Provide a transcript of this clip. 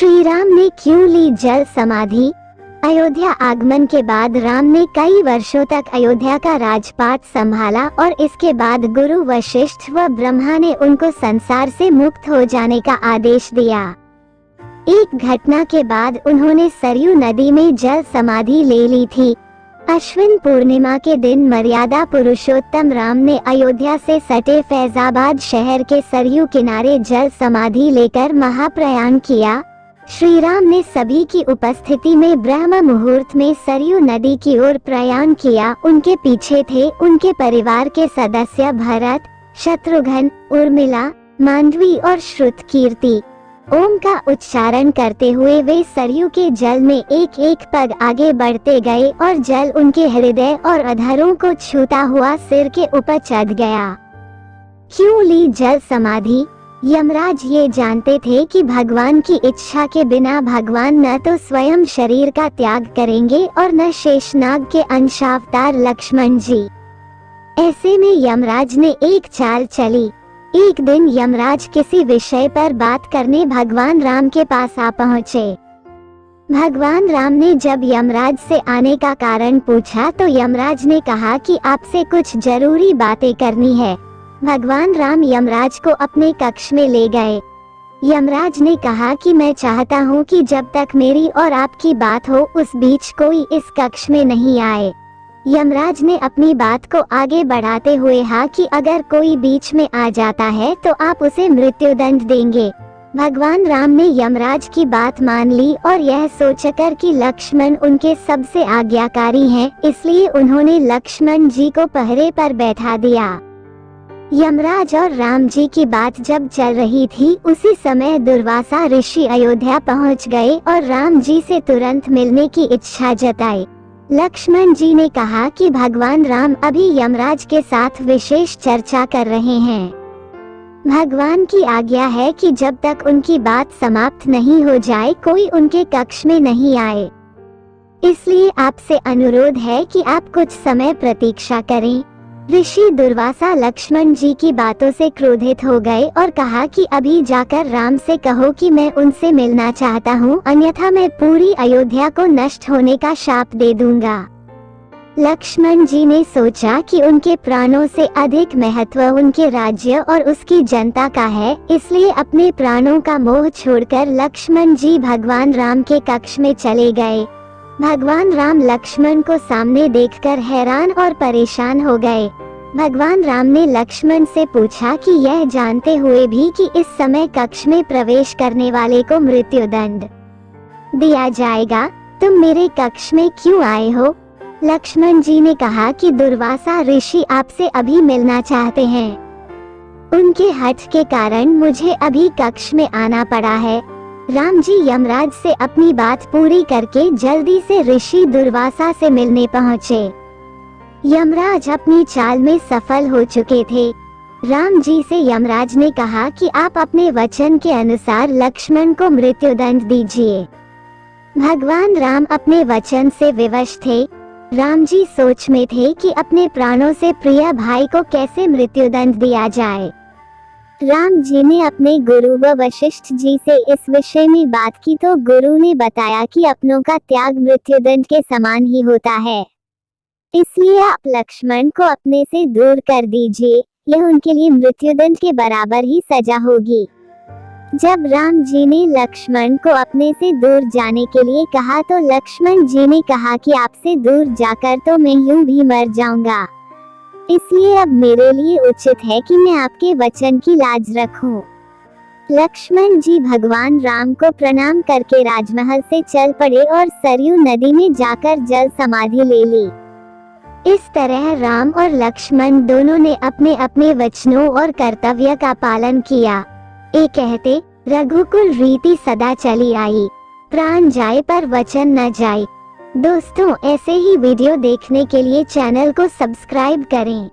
श्री राम ने क्यों ली जल समाधि? अयोध्या आगमन के बाद राम ने कई वर्षों तक अयोध्या का राजपाट संभाला और इसके बाद गुरु वशिष्ठ व ब्रह्मा ने उनको संसार से मुक्त हो जाने का आदेश दिया। एक घटना के बाद उन्होंने सरयू नदी में जल समाधि ले ली थी। अश्विन पूर्णिमा के दिन मर्यादा पुरुषोत्तम राम ने अयोध्या से सटे फैजाबाद शहर के सरयू किनारे जल समाधि लेकर महाप्रयाण किया। श्री राम ने सभी की उपस्थिति में ब्रह्म मुहूर्त में सरयू नदी की ओर प्रयाण किया। उनके पीछे थे उनके परिवार के सदस्य भरत, शत्रुघ्न, उर्मिला, मांडवी और श्रुतकीर्ति। ओम का उच्चारण करते हुए वे सरयू के जल में एक एक पग आगे बढ़ते गए और जल उनके हृदय और अधरों को छूता हुआ सिर के ऊपर चढ़ गया। क्यों ली जल समाधि? यमराज ये जानते थे कि भगवान की इच्छा के बिना भगवान न तो स्वयं शरीर का त्याग करेंगे और न शेषनाग के अंशावतार लक्ष्मण जी। ऐसे में यमराज ने एक चाल चली। एक दिन यमराज किसी विषय पर बात करने भगवान राम के पास आ पहुँचे। भगवान राम ने जब यमराज से आने का कारण पूछा तो यमराज ने कहा कि आपसे कुछ जरूरी बातें करनी है। भगवान राम यमराज को अपने कक्ष में ले गए। यमराज ने कहा कि मैं चाहता हूँ कि जब तक मेरी और आपकी बात हो उस बीच कोई इस कक्ष में नहीं आए। यमराज ने अपनी बात को आगे बढ़ाते हुए कहा कि अगर कोई बीच में आ जाता है तो आप उसे मृत्युदंड देंगे। भगवान राम ने यमराज की बात मान ली और यह सोचकर कि लक्ष्मण उनके सबसे आज्ञाकारी हैं, इसलिए उन्होंने लक्ष्मण जी को पहरे पर बैठा दिया। यमराज और राम जी की बात जब चल रही थी उसी समय दुर्वासा ऋषि अयोध्या पहुंच गए और राम जी से तुरंत मिलने की इच्छा जताई। लक्ष्मण जी ने कहा कि भगवान राम अभी यमराज के साथ विशेष चर्चा कर रहे हैं। भगवान की आज्ञा है कि जब तक उनकी बात समाप्त नहीं हो जाए कोई उनके कक्ष में नहीं आए। इसलिए आपसे अनुरोध है कि आप कुछ समय प्रतीक्षा करें। ऋषि दुर्वासा लक्ष्मण जी की बातों से क्रोधित हो गए और कहा कि अभी जाकर राम से कहो कि मैं उनसे मिलना चाहता हूँ, अन्यथा मैं पूरी अयोध्या को नष्ट होने का शाप दे दूंगा। लक्ष्मण जी ने सोचा कि उनके प्राणों से अधिक महत्व उनके राज्य और उसकी जनता का है, इसलिए अपने प्राणों का मोह छोड़कर लक्ष्मण जी भगवान राम के कक्ष में चले गए। भगवान राम लक्ष्मण को सामने देखकर हैरान और परेशान हो गए। भगवान राम ने लक्ष्मण से पूछा कि यह जानते हुए भी कि इस समय कक्ष में प्रवेश करने वाले को मृत्युदंड दिया जाएगा, तुम मेरे कक्ष में क्यों आए हो? लक्ष्मण जी ने कहा कि दुर्वासा ऋषि आपसे अभी मिलना चाहते हैं। उनके हठ के कारण मुझे अभी कक्ष में आना पड़ा है। राम जी यमराज से अपनी बात पूरी करके जल्दी से ऋषि दुर्वासा से मिलने पहुँचे। यमराज अपनी चाल में सफल हो चुके थे। राम जी से यमराज ने कहा कि आप अपने वचन के अनुसार लक्ष्मण को मृत्युदंड दीजिए। भगवान राम अपने वचन से विवश थे। राम जी सोच में थे कि अपने प्राणों से प्रिय भाई को कैसे मृत्युदंड दिया जाए। राम जी ने अपने गुरु व वशिष्ठ जी से इस विषय में बात की तो गुरु ने बताया कि अपनों का त्याग मृत्युदंड के समान ही होता है, इसलिए आप लक्ष्मण को अपने से दूर कर दीजिए, यह उनके लिए मृत्युदंड के बराबर ही सजा होगी। जब राम जी ने लक्ष्मण को अपने से दूर जाने के लिए कहा तो लक्ष्मण जी ने कहा कि आपसे दूर जाकर तो मैं यूं भी मर जाऊंगा, इसलिए अब मेरे लिए उचित है कि मैं आपके वचन की लाज रखूं। लक्ष्मण जी भगवान राम को प्रणाम करके राजमहल से चल पड़े और सरयू नदी में जाकर जल समाधि ले ली। इस तरह राम और लक्ष्मण दोनों ने अपने अपने वचनों और कर्तव्य का पालन किया। एक कहते रघुकुल रीति सदा चली आई, प्राण जाए पर वचन न जाए। दोस्तों, ऐसे ही वीडियो देखने के लिए चैनल को सब्सक्राइब करें।